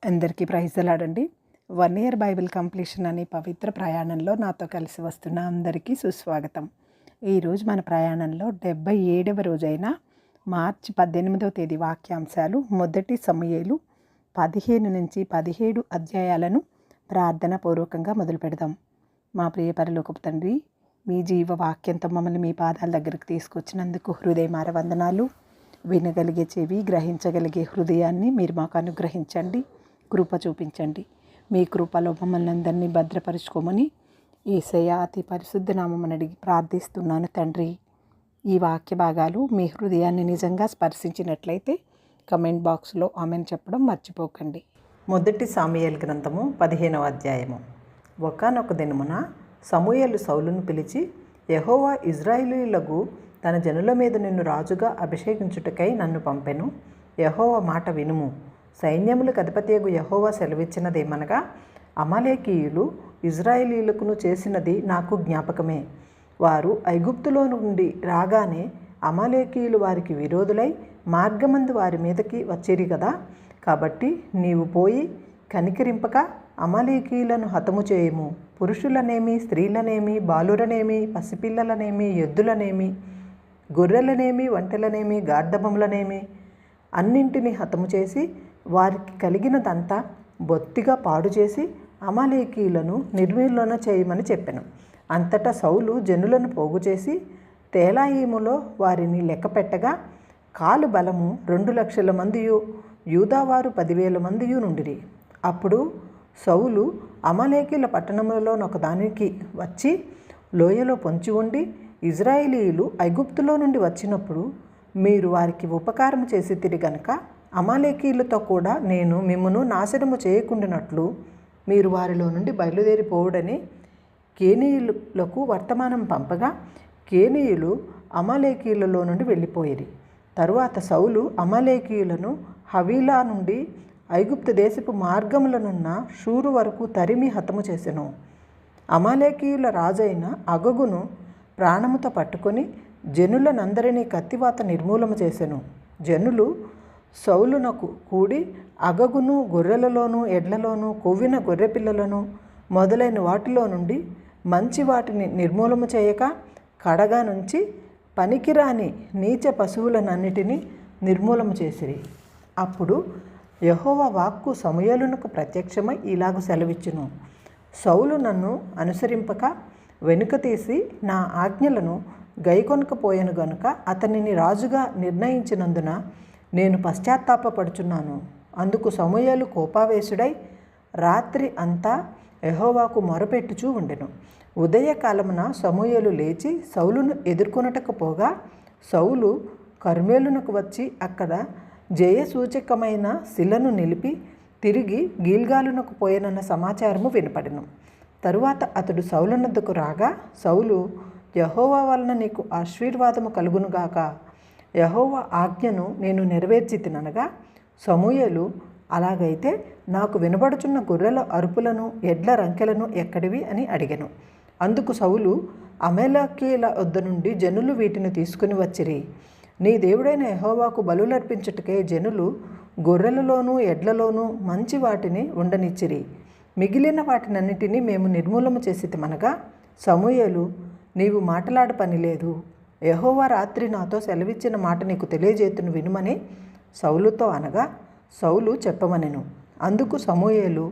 అందరికీ ప్రైజ్లాడండి. 1 year Bible completion అనే పవిత్ర ప్రయాణంలో నాతో కలిసి వస్తున్న అందరికీ సుస్వాగతం. ఈరోజు మన ప్రయాణంలో 77వ రోజైన మార్చి 18వ తేదీ వాక్యాంశాలు మొదటి సమూయేలు 15 నుంచి 17 అధ్యాయాలను ప్రార్థన పూర్వకంగా మొదలు పెడదాం. మా ప్రియ పరలోకపు తండ్రి, మీ జీవ వాక్యంతో మమ్మల్ని మీ పాదాల దగ్గరకు తీసుకొచ్చినందుకు హృదయమార వందనాలు. వినగలిగే చెవి, గ్రహించగలిగే హృదయాన్ని మీరు మాకు అనుగ్రహించండి, కృప చూపించండి. మీ కృపలో మమ్మల్ని అందరినీ భద్రపరుచుకోమని యేసయ్య అతి పరిశుద్ధ నామమున అడిగి ప్రార్థిస్తున్నాను తండ్రి. ఈ వాక్య భాగాలు మీ హృదయాన్ని నిజంగా స్పర్శించినట్లయితే కమెంట్ బాక్స్లో ఆమెను చెప్పడం మర్చిపోకండి. మొదటి సమూయేలు గ్రంథము 15వ అధ్యాయము. ఒకానొక దినమున సమూయేలు సౌలును పిలిచి, యెహోవా ఇశ్రాయేలీయులకు తన జనుల మీద నిన్ను రాజుగా అభిషేకించుటకై నన్ను పంపెను. యెహోవా మాట వినుము. సైన్యములకు అధిపతియగు యెహోవా సెలవిచ్చినదేమనగా, అమాలేకీయులు ఇశ్రాయేలీయులకును చేసినది నాకు జ్ఞాపకమే. వారు ఐగుప్తులో నుండి రాగానే అమాలేకీయులు వారికి విరోధులై మార్గమందు వారి మీదకి వచ్చిరి కదా. కాబట్టి నీవు పోయి కనికరింపక అమాలేకీయులను హతము చేయుము. పురుషులనేమి, స్త్రీలనేమి, బాలురనేమి, పసిపిల్లలనేమి, ఎద్దులనేమి, గొర్రెలనేమి, ఒంటెలనేమి, గార్ధబములనేమి అన్నింటినీ హతము చేసి వారికి కలిగినదంతా బొత్తిగా పాడు చేసి అమాలేకీయులను నిర్మూలన చేయమని చెప్పెను. అంతటా సౌలు జనులను పోగు చేసి తేలాయిములో వారిని లెక్కపెట్టగా కాలు బలము 2,00,000 మందియు, యూదావారు 10,000 మందియు నుండిరి. అప్పుడు సౌలు అమాలేకీయుల పట్టణములలోనొకదానికి వచ్చి లోయలో పొంచి ఉండి, ఇశ్రాయేలీయులు ఐగుప్తులో నుండి వచ్చినప్పుడు మీరు వారికి ఉపకారం చేసితిరి గనుక అమాలేకీయులతో కూడా నేను మిమ్మును నాశనము చేయకుండానట్లు మీరు వారిలో నుండి బయలుదేరిపోవుడని కేనీయులకు వర్తమానం పంపగా, కేనీయులు అమాలేకీయులలో నుండి వెళ్ళిపోయిరి. తరువాత సౌలు అమాలేకీయులను హవీలా నుండి ఐగుప్తు దేశపు మార్గములనున్న షూరు వరకు తరిమి హతము చేసెను. అమాలేకీయుల రాజైన అగగును ప్రాణముతో పట్టుకొని జనులనందరినీ కత్తివాత నిర్మూలన చేసెను. జనులు సౌలునకు కూడి అగగును, గొర్రెలలోను, ఎడ్లలోను, కొవ్విన గొర్రెపిల్లలను మొదలైన వాటిలో నుండి మంచి వాటిని నిర్మూలన చేయక కడగా నుంచి పనికిరాని నీచ పశువులనన్నిటినీ నిర్మూలన చేసిరి. అప్పుడు యెహోవా వాక్కు సమూయేలునకు ప్రత్యక్షమై ఇలాగు సెలవిచ్చును, సౌలు నన్ను అనుసరింపక వెనుక తీసి నా ఆజ్ఞలను గైకొనకపోయాను గనుక అతనిని రాజుగా నిర్ణయించినందున నేను పశ్చాత్తాపపడుచున్నాను. అందుకు సమూయేలు కోపావేశుడై రాత్రి అంతా యెహోవాకు మొరపెట్టుచూ ఉండెను. ఉదయకాలమున సమూయేలు లేచి సౌలును ఎదుర్కొనుటకు పోగా, సౌలు కర్మెలునకు వచ్చి అక్కడ జయసూచకమైన శిలను నిలిపి తిరిగి గిల్గాలునకు పోయినన్న సమాచారము వినపడెను. తరువాత అతడు సౌలునొద్దకు రాగా, సౌలు, యెహోవా వలన నీకు ఆశీర్వాదము కలుగునుగాక, యెహోవా ఆజ్ఞను నేను నెరవేర్చితిననగా, సమూయేలు, అలాగైతే నాకు వినబడుచున్న గొర్రెల అరుపులను, ఎడ్ల రంకెలను ఎక్కడివి అని అడిగెను. అందుకు సౌలు, అమాలేకీయుల వద్ద నుండి జనులు వీటిని తీసుకుని వచ్చిరి. నీ దేవుడైన యెహోవాకు బలులర్పించుటకే జనులు గొర్రెలలోనూ ఎడ్లలోనూ మంచి వాటిని ఉండనిచ్చిరి. మిగిలిన వాటినన్నిటినీ మేము నిర్మూలన చేసితిమనగా, సమూయేలు, నీవు మాట్లాడ పని లేదు. యెహోవా రాత్రి నాతో సెలవిచ్చిన మాట నీకు తెలియజేతును వినుమని సౌలుతో అనగా, సౌలు చెప్పమనెను. అందుకు సమూయేలు,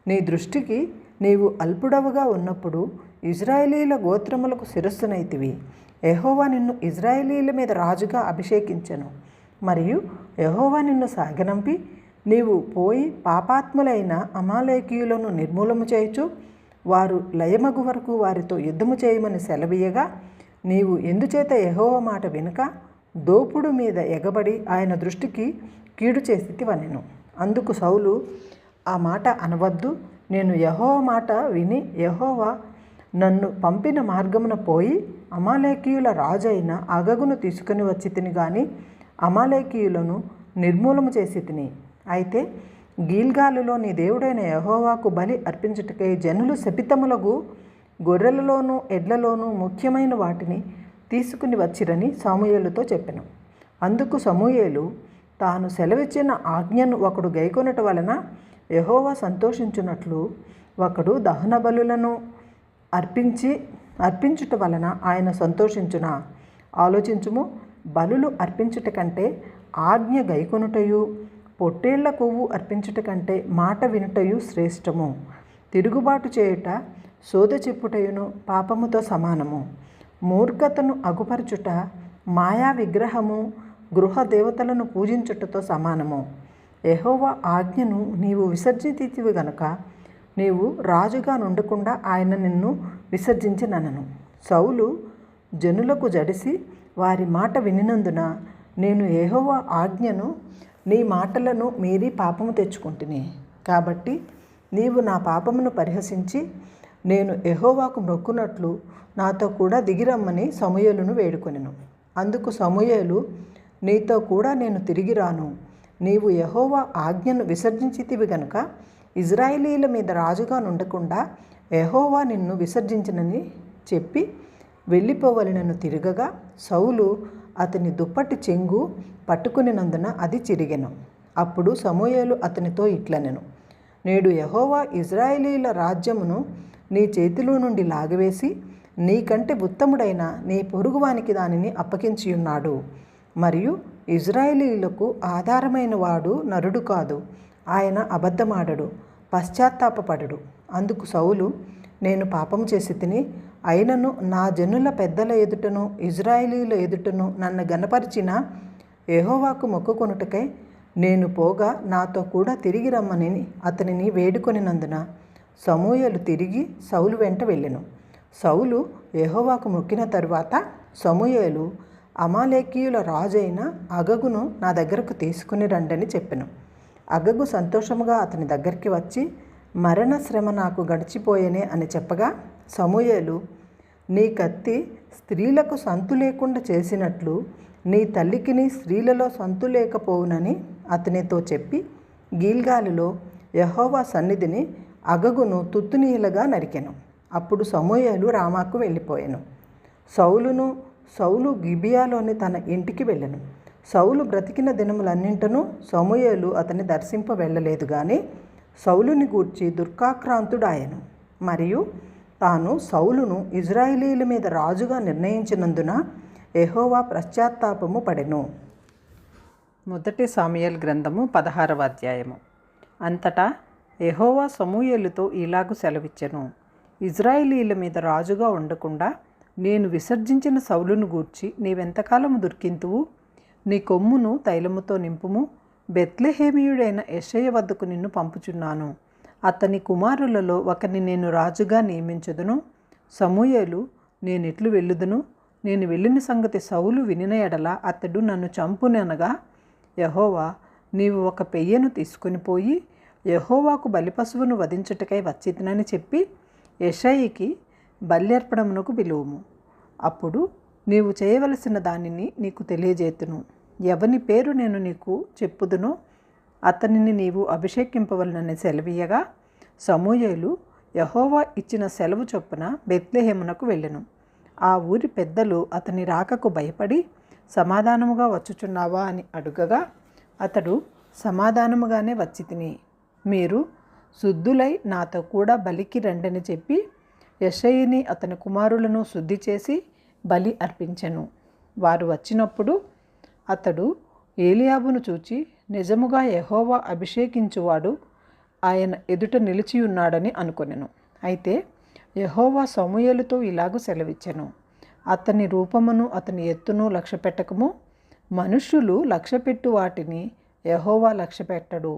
నీ దృష్టికి నీవు అల్పుడవుగా ఉన్నప్పుడు ఇశ్రాయేలీయుల గోత్రములకు శిరస్సునైతివి. యెహోవా నిన్ను ఇశ్రాయేలీయుల మీద రాజుగా అభిషేకించెను. మరియు యెహోవా నిన్ను సాగనంపి నీవు పోయి పాపాత్ములైన అమాలేకీయులను నిర్మూలము చేయుచు వారు లయమగు వరకు వారితో యుద్ధము చేయమని సెలవీయగా, నీవు ఎందుచేత యెహోవా మాట వినక దోపుడు మీద ఎగబడి ఆయన దృష్టికి కీడు చేసితివనెను. అందుకు సౌలు, ఆ మాట అనవద్దు. నేను యెహోవా మాట విని యెహోవా నన్ను పంపిన మార్గమున పోయి అమాలేకీయుల రాజైన అగగును తీసుకుని వచ్చి తిని గాని అమాలేకీయులను నిర్మూలము చేసి తిని. అయితే గిల్గాలులో నీ దేవుడైన యెహోవాకు బలి అర్పించుటకై జనులు శపితములకు గొర్రెలలోనూ ఎడ్లలోనూ ముఖ్యమైన వాటిని తీసుకుని వచ్చిరని సమూయేలుతో చెప్పెను. అందుకు సమూయేలు తాను సెలవిచ్చిన ఆజ్ఞను ఒకడు గైకొనట వలన యెహోవా సంతోషించున్నట్లు ఒకడు దహన బలులను అర్పించుట వలన ఆయన సంతోషించునా? ఆలోచించుము. బలులు అర్పించుట కంటే ఆజ్ఞ గైకొనుటయు, పొట్టేళ్ల కొవ్వు అర్పించుట కంటే మాట వినుటయు శ్రేష్టము. తిరుగుబాటు చేయుట సోద చెప్పుటయును పాపముతో సమానము. మూర్ఖతను అగుపరచుట మాయా విగ్రహము గృహ దేవతలను పూజించుటతో సమానము. యెహోవా ఆజ్ఞను నీవు విసర్జించితివి గనుక నీవు రాజుగా నుండకుండా ఆయన నిన్ను విసర్జించినను. సౌలు జనులకు జడిసి వారి మాట వినినందున నేను యెహోవా ఆజ్ఞను నీ మాటలను మీరి పాపము తెచ్చుకుంటుని. కాబట్టి నీవు నా పాపమును పరిహసించి నేను యెహోవాకు మొక్కునట్లు నాతో కూడా దిగిరమ్మని సమూయేలును వేడుకొనెను. అందుకు సమూయేలు, నీతో కూడా నేను తిరిగి రాను. నీవు యెహోవా ఆజ్ఞను విసర్జించితివి గనుక ఇజ్రాయేలీల మీద రాజుగా నుండకుండా యెహోవా నిన్ను విసర్జించినని చెప్పి వెళ్ళిపోవలెనని తిరగగా సౌలు అతని దుప్పటి చెంగు పట్టుకునినందున అది చిరిగెను. అప్పుడు సమూయేలు అతనితో ఇట్లనెను, నేడు యెహోవా ఇజ్రాయేలీల రాజ్యమును నీ చేతిలో నుండి లాగివేసి నీకంటే ఉత్తముడైన నీ పొరుగువానికి దానిని అప్పగించియున్నాడు. మరియు ఇజ్రాయేలీలకు ఆధారమైన వాడు నరుడు కాదు, ఆయన అబద్ధమాడడు, పశ్చాత్తాపపడడు. అందుకు సౌలు, నేను పాపము చేసి తిని, అయినను నా జనుల పెద్దల ఎదుటను ఇజ్రాయేలీల ఎదుటను నన్ను గనపరిచిన యెహోవాకు మొక్కుకొనుటకై నేను పోగా నాతో కూడా తిరిగి రమ్మని అతనిని వేడుకొనినందున సమూయేలు తిరిగి సౌలు వెంట వెళ్ళెను. సౌలు యెహోవాకు మొక్కిన తరువాత సమూయేలు అమాలేకీయుల రాజైన అగగును నా దగ్గరకు తీసుకుని రండని చెప్పెను. అగగు సంతోషముగా అతని దగ్గరికి వచ్చి, మరణ శ్రమ నాకు గడిచిపోయేనే అని చెప్పగా సమూయేలు, నీ కత్తి స్త్రీలకు సంతు లేకుండా చేసినట్లు నీ తల్లికిని స్త్రీలలో సంతు లేకపోవునని అతనితో చెప్పి గిల్గాలులో యెహోవా సన్నిధిని అగగును తుత్తునీయలుగా నరికెను. అప్పుడు సమూయేలు రామాకు వెళ్ళిపోయాను. సౌలు గిబియాలోని తన ఇంటికి వెళ్ళెను. సౌలు బ్రతికిన దినములన్నింటనూ సమూయేలు అతన్ని దర్శింప వెళ్ళలేదు గాని సౌలుని గూర్చి దుఃఖాక్రాంతుడాయెను. మరియు తాను సౌలును ఇజ్రాయేలీల మీద రాజుగా నిర్ణయించినందున యెహోవా పశ్చాత్తాపము పడెను. మొదటి సమూయేలు గ్రంథము 16వ అధ్యాయము. అంతటా యెహోవా సమూయేలుతో ఇలాగు సెలవిచ్చెను, ఇజ్రాయేలీల మీద రాజుగా ఉండకుండా నేను విసర్జించిన సౌలును గూర్చి నీవెంతకాలము దుర్కింతువు? నీ కొమ్మును తైలముతో నింపుము. బెత్లెహేమీయుడైన యెషయ వద్దకు నిన్ను పంపుచున్నాను. అతని కుమారులలో ఒకరిని నేను రాజుగా నియమించుదును. సమూయేలు, నేనెట్లు వెళ్ళుదును? నేను వెళ్ళిన సంగతి సౌలు వినిన ఎడల అతడు నన్ను చంపుననగా యెహోవా, నీవు ఒక పెయ్యను తీసుకొని పోయి యెహోవాకు బలిపశువును వధించుటకై వచ్చితినని చెప్పి యెషయికి బల్యర్పణమునకు పిలువుము. అప్పుడు నీవు చేయవలసిన దానిని నీకు తెలియజేతును. ఎవని పేరు నేను నీకు చెప్పుదునో అతనిని నీవు అభిషేకింపవలనని సెలవీయగా సమూయేలు యెహోవా ఇచ్చిన సెలవు చొప్పున బెత్లెహేమునకు వెళ్ళెను. ఆ ఊరి పెద్దలు అతని రాకకు భయపడి, సమాధానముగా వచ్చుచున్నావా అని అడుగగా అతడు, సమాధానముగానే వచ్చి తిని, మీరు శుద్ధులై నాతో కూడా బలికి రండని చెప్పి యెషయిని అతని కుమారులను శుద్ధి చేసి బలి అర్పించెను. వారు వచ్చినప్పుడు అతడు ఏలియాబును చూచి, నిజముగా యెహోవా అభిషేకించువాడు ఆయన ఎదుట నిలిచియున్నాడని అనుకొనెను. అయితే యెహోవా సమూయేలుతో ఇలాగు సెలవిచ్చెను, అతని రూపమును అతని ఎత్తును లక్ష్యపెట్టకము. మనుష్యులు లక్ష్యపెట్టు వాటిని యెహోవా లక్ష్యపెట్టడు.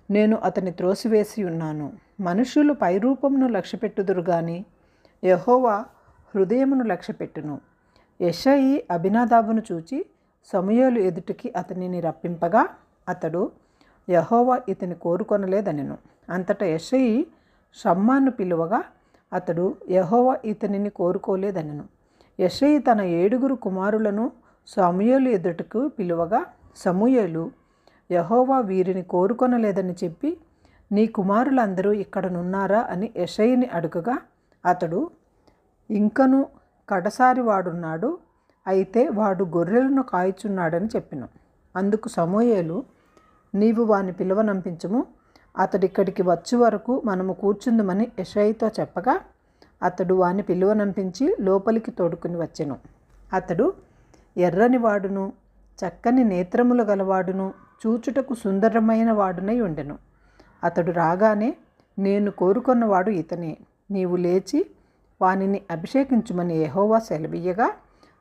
నేను అతని త్రోసివేసి ఉన్నాను. మనుష్యులు పైరూపమును లక్ష్యపెట్టుదురు గాని యెహోవా హృదయమును లక్ష్యపెట్టును. యెషయి అబినాదాబును చూచి సమూయేలు ఎదుటికి అతనిని రప్పింపగా అతడు, యెహోవా ఇతని కోరుకొనలేదనెను. అంతటా యెషయి షమ్మాను పిలువగా అతడు, యెహోవా ఇతనిని కోరుకోలేదనెను. యెషయి తన 7 కుమారులను సమూయేలు ఎదుటకు పిలువగా సమూయేలు, యెహోవా వీరిని కోరుకొనలేదని చెప్పి, నీ కుమారులందరూ ఇక్కడనున్నారా అని యెషయిని అడుగగా అతడు, ఇంకను కడసారి వాడున్నాడు, అయితే వాడు గొర్రెలను కాయుచున్నాడని చెప్పెను. అందుకు సమూయేలు, నీవు వాని పిలువనంపించుము, అతడిక్కడికి వచ్చే వరకు మనము కూర్చుందుమని యెషయితో చెప్పగా అతడు వాని పిలువనంపించి లోపలికి తోడుకుని వచ్చెను. అతడు ఎర్రని వాడును, చక్కని నేత్రములు గలవాడును, చూచుటకు సుందరమైన వాడునై ఉండెను. అతడు రాగానే, నేను కోరుకున్నవాడు ఇతనే, నీవు లేచి వానిని అభిషేకించుమని యెహోవా సెలవీయగా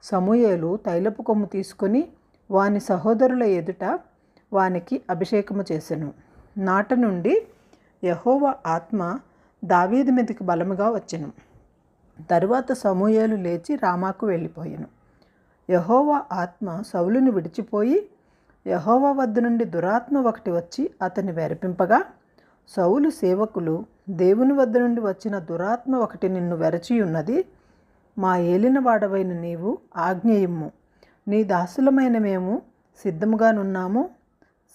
సమూయేలు తైలపు కొమ్ము తీసుకొని వాని సహోదరుల ఎదుట వానికి అభిషేకము చేసెను. నాట నుండి యెహోవా ఆత్మ దావీదు మీదకి బలముగా వచ్చెను. తరువాత సమూయేలు లేచి రామాకు వెళ్ళిపోయెను. యెహోవా ఆత్మ సౌలుని విడిచిపోయి యెహోవా వద్ద నుండి దురాత్మ ఒకటి వచ్చి అతన్ని వెరపింపగా సౌలు సేవకులు, దేవుని వద్ద నుండి వచ్చిన దురాత్మ ఒకటి నిన్ను వెరచియున్నది, మా ఏలినవాడవైన నీవు ఆజ్ఞయిమ్ము, నీ దాసులమైన మేము సిద్ధముగానున్నాము,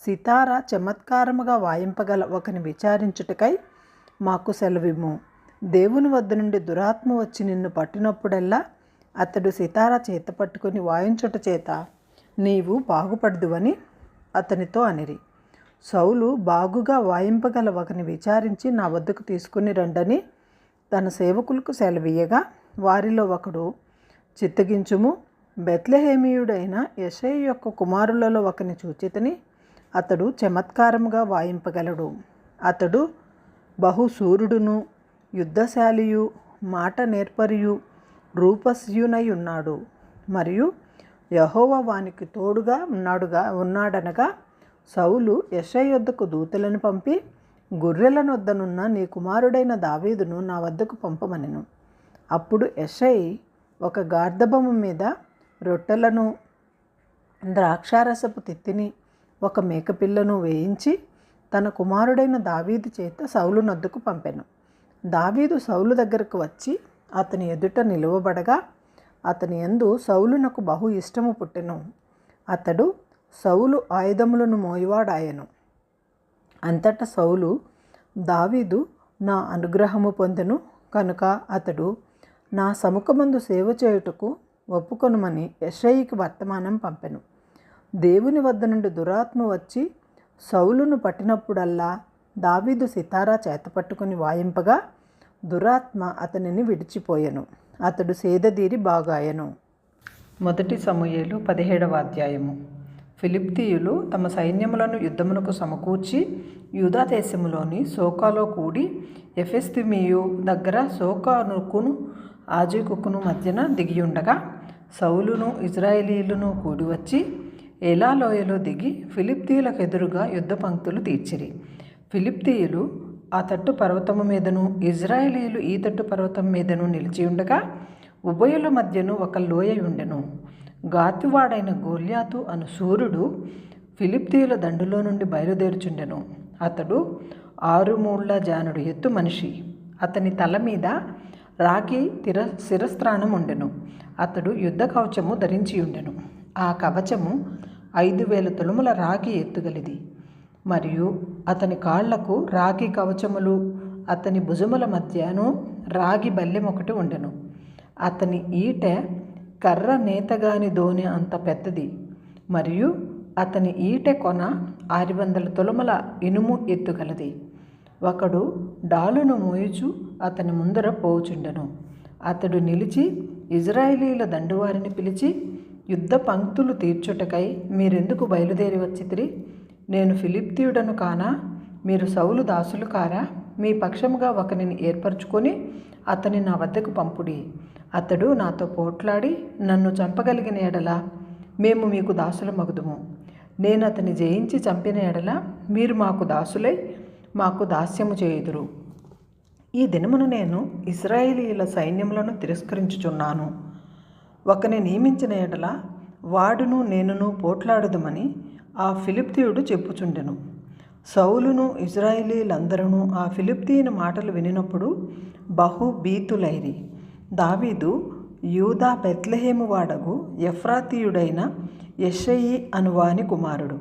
సితారా చమత్కారముగా వాయింపగల ఒకని విచారించుటకై మాకు సెలవిమ్ము. దేవుని వద్ద నుండి దురాత్మ వచ్చి నిన్ను పట్టినప్పుడల్లా అతడు సితారా చేత పట్టుకొని వాయించుట చేత నీవు బాగుపడదువని అతనితో అనిరి. సౌలు బాగుగా వాయింపగల ఒకని విచారించి నా వద్దకు తీసుకుని రండని తన సేవకులకు సెలవీయగా వారిలో ఒకడు, చిత్తగించుము, బెత్లెహేమీయుడైన యెషయి యొక్క కుమారులలో ఒకని చూచితిని, అతడు చమత్కారముగా వాయింపగలడు, అతడు బహుశూరుడును, యుద్ధశాలియు, మాట నేర్పరియు, రూపస్యునై ఉన్నాడు, మరియు యెహోవా వానికి తోడుగా ఉన్నాడనగా సౌలు యెషయి యొద్దకు దూతలను పంపి గొర్రెల నొద్దనున్న నీ కుమారుడైన దావీదును నా వద్దకు పంపమనెను. అప్పుడు యెషయి ఒక గార్ధబొమ్మ మీద రొట్టెలను, ద్రాక్షారసపు తిత్తిని, ఒక మేకపిల్లను వేయించి తన కుమారుడైన దావీదు చేత సౌలు నొద్దకు పంపెను. దావీదు సౌలు దగ్గరకు వచ్చి అతని ఎదుట నిలువబడగా అతని యందు సౌలునకు బహు ఇష్టము పుట్టెను. అతడు సౌలు ఆయుధములను మోయివాడాయెను. అంతటా సౌలు, దావీదు నా అనుగ్రహము పొందెను కనుక అతడు నా సముఖమందు సేవ చేయుటకు ఒప్పుకొనుమని యెషయికి వర్తమానం పంపెను. దేవుని వద్ద నుండి దురాత్మ వచ్చి సౌలును పట్టినప్పుడల్లా దావీదు సితారా చేతపట్టుకుని వాయింపగా దురాత్మ అతనిని విడిచిపోయెను. అతడు సేదదీరి బాగాయెను. 1 సమూయేలు 17వ అధ్యాయము. ఫిలిష్తీయులు తమ సైన్యములను యుద్ధమునకు సమకూర్చి యూదా దేశములోని సోకాలో కూడి ఎఫెస్తిమీయు దగ్గర సోకానుకును ఆజేకును మధ్యన దిగియుండగా సౌలును ఇజ్రాయేలీయులను కూడి వచ్చి ఏలా లోయలో దిగి ఫిలిష్తీయులకు ఎదురుగా యుద్ధ పంక్తులు తీర్చిరి. ఫిలిష్తీయులు ఆ తట్టు పర్వతము మీదను, ఇజ్రాయేలీయులు ఈ తట్టు పర్వతం మీదను నిలిచి ఉండగా ఉభయుల మధ్యను ఒక లోయ ఉండెను. గాతివాడైన గోల్యాతు అను శూరుడు ఫిలిష్తీయుల దండులో నుండి బయలుదేరుచుండెను. అతడు 6 మూళ్ల జానుడు ఎత్తు మనిషి. అతని తల మీద రాగి శిరస్త్రాణం ఉండెను. అతడు యుద్ధ కవచము ధరించి ఉండెను. ఆ కవచము 5,000 తులముల రాగి ఎత్తుగలిది. మరియు అతని కాళ్లకు రాగి కవచములు, అతని భుజముల మధ్యను రాగి బల్లెం ఒకటి ఉండెను. అతని ఈట కర్ర నేతగాని దోణి అంత పెద్దది. మరియు అతని ఈట కొన 600 తులముల ఇనుము ఎత్తుగలది. ఒకడు డాలును మోయుచు అతని ముందర పోవుచుండెను. అతడు నిలిచి ఇజ్రాయేలీల దండువారిని పిలిచి, యుద్ధ పంక్తులు తీర్చుటకై మీరెందుకు బయలుదేరి వచ్చితిరి? నేను ఫిలిష్తీయుడను కానా? మీరు సౌలు దాసులు కారా? మీ పక్షముగా ఒకనిని ఏర్పరచుకొని అతని నా వద్దకు పంపుడి. అతడు నాతో పోట్లాడి నన్ను చంపగలిగిన ఎడల మేము మీకు దాసులమగుదుము. నేను అతని జయించి చంపిన ఎడల మీరు మాకు దాసులై మాకు దాస్యము చేయుదురు. ఈ దినమున నేను ఇశ్రాయేలీయుల సైన్యములను తిరస్కరించుచున్నాను. ఒకని నియమించిన ఎడల వాడును నేనును పోట్లాడుదుమని ఆ ఫిలిష్తీయుడు చెప్పుచుండెను. సౌలును ఇశ్రాయేలీయులందరూ ఆ ఫిలిష్తీయుని మాటలు వినినప్పుడు బహు భీతులైరి. దావీదు యూదా బెత్లెహేము వాడగు ఎఫ్రాతీయుడైన యెషయి అనువాని కుమారుడు.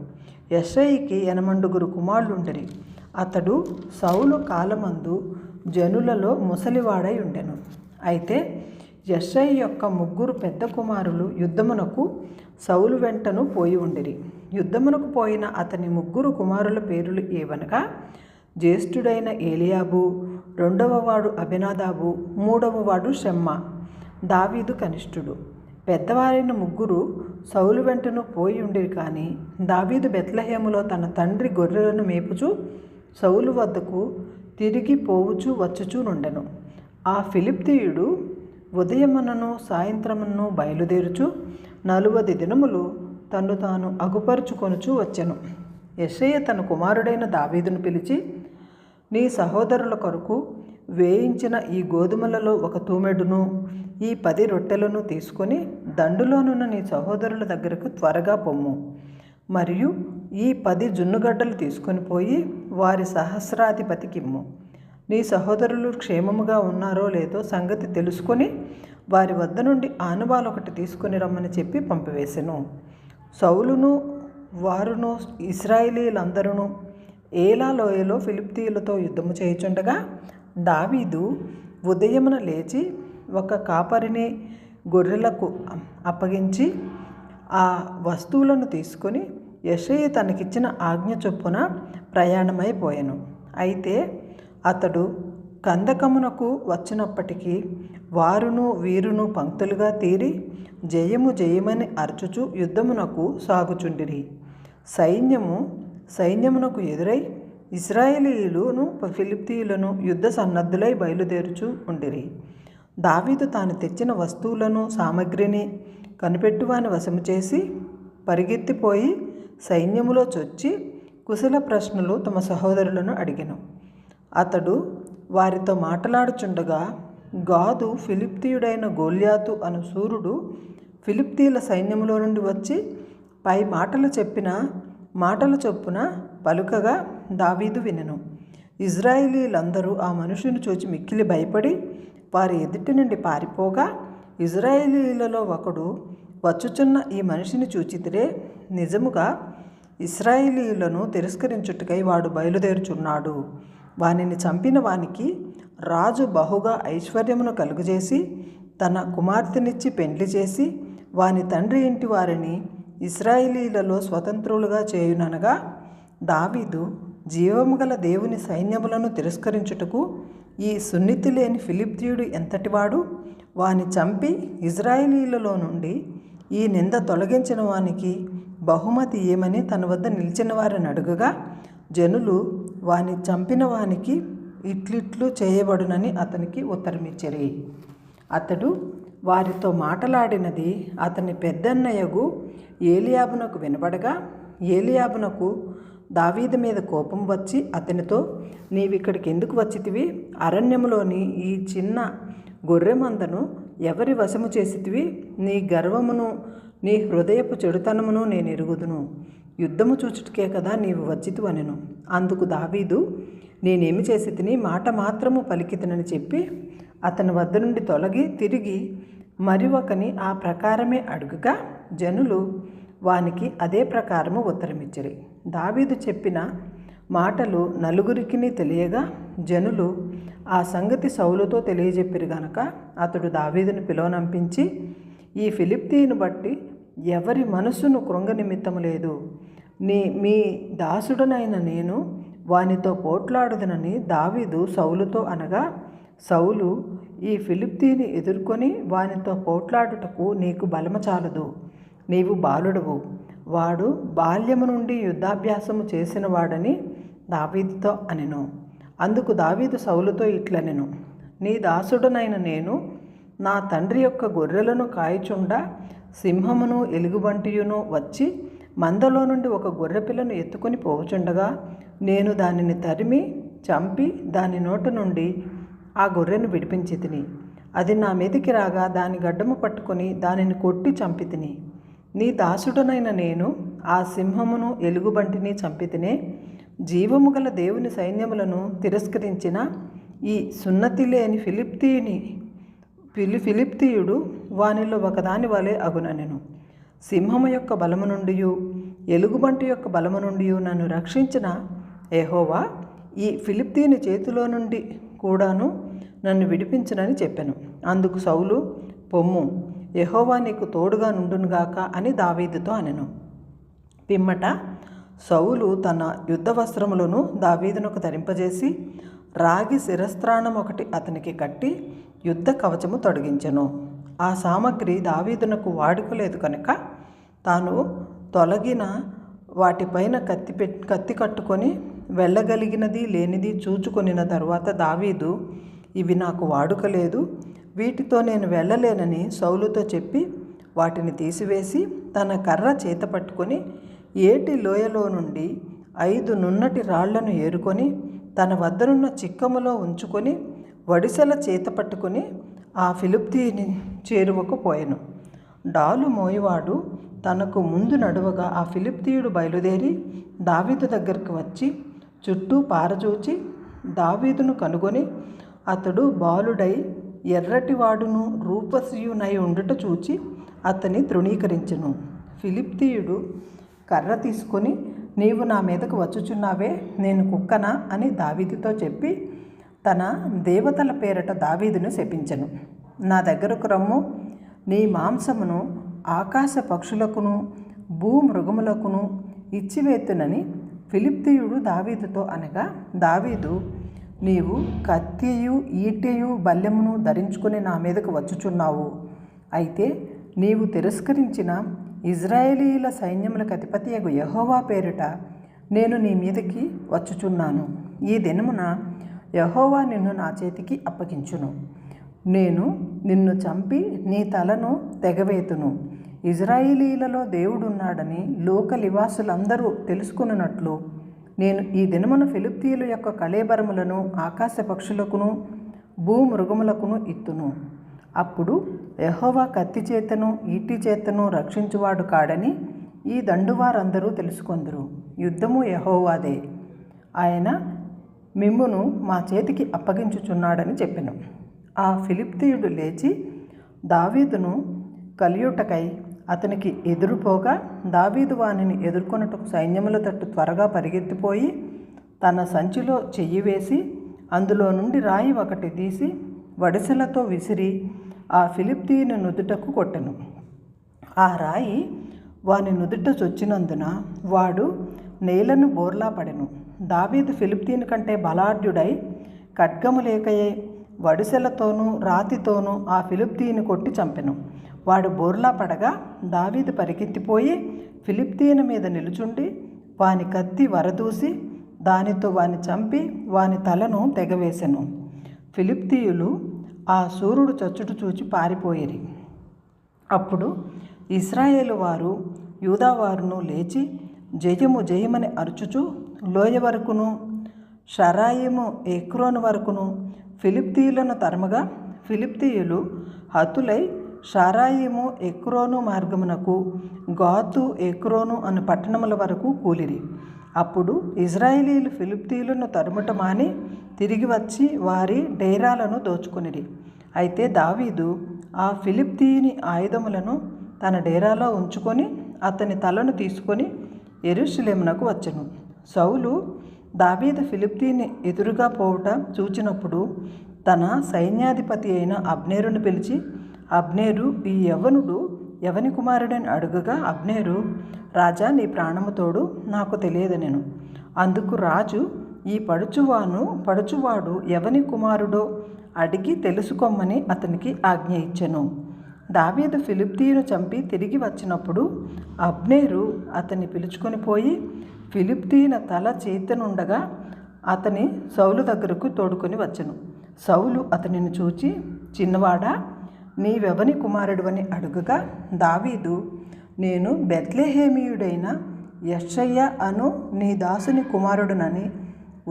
యెషయికి 8 కుమారులుండిరి. అతడు సౌలు కాలమందు జనులలో ముసలివాడై ఉండెను. అయితే యెషయి యొక్క 3 పెద్ద కుమారులు యుద్ధమునకు సౌలు వెంటను పోయి ఉండిరి. యుద్ధమునకు పోయిన అతని 3 కుమారుల పేర్లు ఏవనగా జ్యేష్ఠుడైన ఏలియాబు, రెండవవాడు అబినాదాబు, మూడవవాడు షమ్మా. దావీదు కనిష్ఠుడు. పెద్దవారైన ముగ్గురు సౌలు వెంటను పోయి ఉండిరి. కానీ దావీదు బెత్లెహేములో తన తండ్రి గొర్రెలను మేపుచూ సౌలు వద్దకు తిరిగి పోవుచూ వచ్చుచూ నుండెను. ఆ ఫిలిప్తీయుడు ఉదయమునను సాయంత్రమును బయలుదేరుచు 40 దినములు తన్ను తాను అగుపరుచుకొనుచూ వచ్చెను. యెషయా తన కుమారుడైన దావీదును పిలిచి, నీ సహోదరుల కొరకు వేయించిన ఈ గోధుమలలో ఒక తూమెడును, ఈ 10 రొట్టెలను తీసుకొని దండులోనున్న నీ సహోదరుల దగ్గరకు త్వరగా పొమ్ము. మరియు ఈ 10 జున్నుగడ్డలు తీసుకొని పోయి వారి సహస్రాధిపతికిమ్ము. నీ సహోదరులు క్షేమముగా ఉన్నారో లేదో సంగతి తెలుసుకొని వారి వద్ద నుండి ఆనవాలొకటి తీసుకొని రమ్మని చెప్పి పంపివేసెను. సౌలును వారును ఇశ్రాయేలీలందరూ ఏలా లోయలో ఫిలిప్తీయులతో యుద్ధము చేయుచుండగా దావీదు ఉదయమున లేచి ఒక కాపరిని గొర్రెలకు అప్పగించి ఆ వస్తువులను తీసుకొని యెషయా తనకిచ్చిన ఆజ్ఞ చొప్పున ప్రయాణమైపోయాను. అయితే అతడు కందకమునకు వచ్చినప్పటికీ వారును వీరును పంక్తులుగా తీరి జయము జయమని అరచుచు యుద్ధమునకు సాగుచుండిరి. సైన్యమునకు ఎదురై ఇశ్రాయేలీయులను ఫిలిప్తీయులను యుద్ధ సన్నద్ధులై బయలుదేరుచు ఉండిరి. దావీదు తాను తెచ్చిన వస్తువులను సామగ్రిని కనిపెట్టువాని వశము చేసి పరిగెత్తిపోయి సైన్యములో చొచ్చి కుశల ప్రశ్నలు తమ సహోదరులను అడిగెను. అతడు వారితో మాట్లాడుచుండగా గాదు ఫిలిప్తీయుడైన గోల్యాతు అను శూరుడు ఫిలిప్తీయుల సైన్యములో నుండి వచ్చి పై మాటల చొప్పున పలుకగా దావీదు వినెను. ఇశ్రాయేలీలందరూ ఆ మనుషుని చూచి మిక్కిలి భయపడి వారి ఎదుటి నుండి పారిపోగా, ఇశ్రాయేలీలలో ఒకడు వచ్చుచున్న ఈ మనిషిని చూచితిరే, నిజముగా ఇశ్రాయేలీయులను తిరస్కరించుటకై వాడు బయలుదేరుచున్నాడు. వానిని చంపిన వానికి రాజు బహుగా ఐశ్వర్యమును కలుగజేసి తన కుమార్తెనిచ్చి పెండ్లి చేసి వాని తండ్రి ఇంటి వారిని ఇశ్రాయేలీలలో స్వతంత్రులుగా చేయుననగా, దావీదు జీవము గల దేవుని సైన్యములను తిరస్కరించుటకు ఈ సున్నతి లేని ఫిలిప్తీయుడు ఎంతటివాడు? వాని చంపి ఇశ్రాయేలీలలో నుండి ఈ నింద తొలగించిన వానికి బహుమతి ఏమని తన వద్ద నిలిచిన వారిని అడుగగా, జనులు వాని చంపిన వానికి ఇట్లిట్లు చేయబడునని అతనికి ఉత్తరమిచ్చిరి. అతడు వారితో మాట్లాడినది అతని పెద్దన్నయ్యగు ఏలియాబునకు వినబడగా, ఏలియాబునకు దావీదు మీద కోపం వచ్చి అతనితో, నీవిక్కడికి ఎందుకు వచ్చితివి? అరణ్యములోని ఈ చిన్న గొర్రె మందను ఎవరి వశము చేసితివి? నీ గర్వమును నీ హృదయపు చెడుతనమును నేను ఎరుగుదును. యుద్ధము చూచుటకే కదా నీవు వచ్చితివనెను. అందుకు దావీదు, నేనేమి చేసి తిని మాట మాత్రము పలికితినని చెప్పి అతని వద్ద నుండి తొలగి తిరిగి మరి ఒకని ఆ ప్రకారమే అడుగగా, జనులు వానికి అదే ప్రకారము ఉత్తరమిచ్చిరి. దావీదు చెప్పిన మాటలు నలుగురికిని తెలియగా జనులు ఆ సంగతి సౌలుతో తెలియజెప్పిరి గనక అతడు దావీదును పిలువనంపించి, ఈ ఫిలిప్తీయుని బట్టి ఎవరి మనస్సును కృంగ నిమిత్తము లేదు. మీ దాసుడనైన నేను వానితో పోట్లాడుదనని దావీదు సౌలుతో అనగా, సౌలు, ఈ ఫిలిప్తీని ఎదుర్కొని వానితో పోట్లాడుటకు నీకు బలము చాలదు. నీవు బాలుడవు. వాడు బాల్యము నుండి యుద్ధాభ్యాసము చేసిన వాడని దావీదుతో అనెను. అందుకు దావీదు సౌలుతో ఇట్లనెను, నీ దాసుడనైన నేను నా తండ్రి యొక్క గొర్రెలను కాయచుండా సింహమును ఎలుగుబంటియును వచ్చి మందలో నుండి ఒక గొర్రెపిల్లను ఎత్తుకొని పోవుచుండగా నేను దానిని తరిమి చంపి దాని నోట నుండి ఆ గొర్రెను విడిపించి తిని, అది నా మీదికి రాగా దాని గడ్డము పట్టుకొని దానిని కొట్టి చంపి తిని. నీ దాసుడనైన నేను ఆ సింహమును ఎలుగుబంటిని చంపితినే. జీవము గల దేవుని సైన్యములను తిరస్కరించిన ఈ సున్నతి లేని ఫిలిప్తీయుడు వానిలో ఒకదాని వలె అగుననెను. సింహము యొక్క బలము నుండి ఎలుగుబంటి యొక్క బలము నుండి నన్ను రక్షించిన యెహోవా ఈ ఫిలిప్తీయుని చేతిలో నుండి కూడాను నన్ను విడిపించునని చెప్పెను. అందుకు సౌలు, పొమ్ము, యెహోవా నీకు తోడుగా నుండునుగాక అని దావీదుతో అనెను. పిమ్మట సౌలు తన యుద్ధ వస్త్రములను దావీదునకు ధరింపజేసి రాగి శిరస్త్రాణం ఒకటి అతనికి కట్టి యుద్ధ కవచము తొడిగించెను. ఆ సామగ్రి దావీదునకు వాడుకోలేదు కనుక తాను తొలగిన వాటిపైన కత్తి కట్టుకొని వెళ్ళగలిగినది లేనిది చూచుకొనిన తరువాత దావీదు, ఇవి నాకు వాడుకలేదు, వీటితో నేను వెళ్ళలేనని సౌలుతో చెప్పి వాటిని తీసివేసి తన కర్ర చేత పట్టుకొని ఏటి లోయలో నుండి 5 నున్నటి రాళ్లను ఏరుకొని తన వద్దనున్న చిక్కములో ఉంచుకొని వడిసెల చేత పట్టుకొని ఆ ఫిలిష్తీయుని చేరువకు పోయెను. డాలు మోయివాడు తనకు ముందు నడువగా ఆ ఫిలిష్తీయుడు బయలుదేరి దావీదు దగ్గరకు వచ్చి చుట్టూ పారచూచి దావీదును కనుగొని అతడు బాలుడై ఎర్రటివాడును రూపసియునై ఉండుట చూచి అతన్ని తృణీకరించెను. ఫిలిష్తీయుడు కర్ర తీసుకొని, నీవు నా మీదకు వచ్చుచున్నావే, నేను కుక్కనా అని దావీదుతో చెప్పి తన దేవతల పేరట దావీదును శపించెను. నా దగ్గరకు రమ్ము, నీ మాంసమును ఆకాశ పక్షులకును భూమృగములకును ఇచ్చివేతునని ఫిలిష్తీయుడు దావీదుతో అనగా, దావీదు, నీవు కత్తియు ఈటెయు బల్లెమును ధరించుకొని నా మీదకు వచ్చుచున్నావు. అయితే నీవు తిరస్కరించిన ఇజ్రాయేలీల సైన్యములకు అధిపతియగు యెహోవా పేరిట నేను నీ మీదకి వచ్చుచున్నాను. ఈ దినమున యెహోవా నిన్ను నా చేతికి అప్పగించును. నేను నిన్ను చంపి నీ తలను తెగవేతును. ఇజ్రాయేలీలలో దేవుడున్నాడని లోక నివాసులందరూ తెలుసుకున్నట్లు నేను ఈ దినమున ఫిలిష్తీయుల యొక్క కళేబరములను ఆకాశ పక్షులకును భూమృగములకును ఇత్తును. అప్పుడు యెహోవా కత్తి చేతను ఈటి చేతను రక్షించువాడు కాడని ఈ దండువారందరూ తెలుసుకొందురు. యుద్ధము యెహోవాదే, ఆయన మిమ్మును మా చేతికి అప్పగించుచున్నాడని చెప్పెను. ఆ ఫిలిష్తీయుడు లేచి దావీదును కలియుటకై అతనికి ఎదురుపోగా దావీదు వానిని ఎదుర్కొనుటకు సైన్యముల తట్టు త్వరగా పరిగెత్తిపోయి తన సంచిలో చెయ్యి వేసి అందులో నుండి రాయి ఒకటి తీసి వడిసెలతో విసిరి ఆ ఫిలిష్తీయుని నుదుటకు కొట్టెను. ఆ రాయి వాని నుదుట చొచ్చినందున వాడు నేలను బోర్లా పడెను. దావీదు ఫిలిష్తీయుని కంటే బలాఢ్యుడై ఖడ్గము లేకయే వడిసెలతోనూ రాతితోనూ ఆ ఫిలిష్తీయుని కొట్టి చంపెను. వాడు బోర్లా పడగా దావీదు పరిగెత్తిపోయి ఫిలిష్తీయుని మీద నిలుచుండి వాని కత్తి వరదూసి దానితో వాని చంపి వాని తలను తెగవేసెను. ఫిలిష్తీయులు ఆ శూరుడు చచ్చుట చూచి పారిపోయిరి. అప్పుడు ఇశ్రాయేలు వారు యూదావారును లేచి జయము జయమని అరుచుచు లోయ వరకును షరాయిము ఎక్రోను వరకును ఫిలిష్తీయులను తరమగా ఫిలిష్తీయులు హతులై షరాయిము ఎక్రోను మార్గమునకు గాతు ఎక్రోను అను పట్టణముల వరకు కూలిరి. అప్పుడు ఇజ్రాయేలీలు ఫిలిష్తీయులను తరుముట మాని తిరిగి వచ్చి వారి డేరాలను దోచుకొనిరి. అయితే దావీదు ఆ ఫిలిష్తీయుని ఆయుధములను తన డేరాలో ఉంచుకొని అతని తలను తీసుకొని యెరూషలేమునకు వచ్చెను. సౌలు దావీదు ఫిలిష్తీయుని ఎదురుగా పోవుట చూచినప్పుడు తన సైన్యాధిపతి అయిన అబ్నేరును పిలిచి, అబ్నేరు, ఈ యవ్వనుడు ఎవని కుమారుడని అడుగగా అబ్నేరు, రాజా, నీ ప్రాణము తోడు నాకు తెలియదనెను. అందుకు రాజు, ఈ పడుచువాడు ఎవని కుమారుడో అడిగి తెలుసుకొమ్మని అతనికి ఆజ్ఞ ఇచ్చెను. దావీదు ఫిలిష్తీయును చంపి తిరిగి వచ్చినప్పుడు అబ్నేరు అతన్ని పిలుచుకొని పోయి ఫిలిష్తీయుని తల చేతనుండగా అతని సౌలు దగ్గరకు తోడుకొని వచ్చెను. సౌలు అతనిని చూచి, చిన్నవాడా, నీవెవని కుమారుడువని అడుగగా దావీదు, నేను బెత్లెహేమీయుడైన యెషయ్య అను నీ దాసుని కుమారుడునని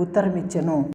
ఉత్తరమిచ్చెను.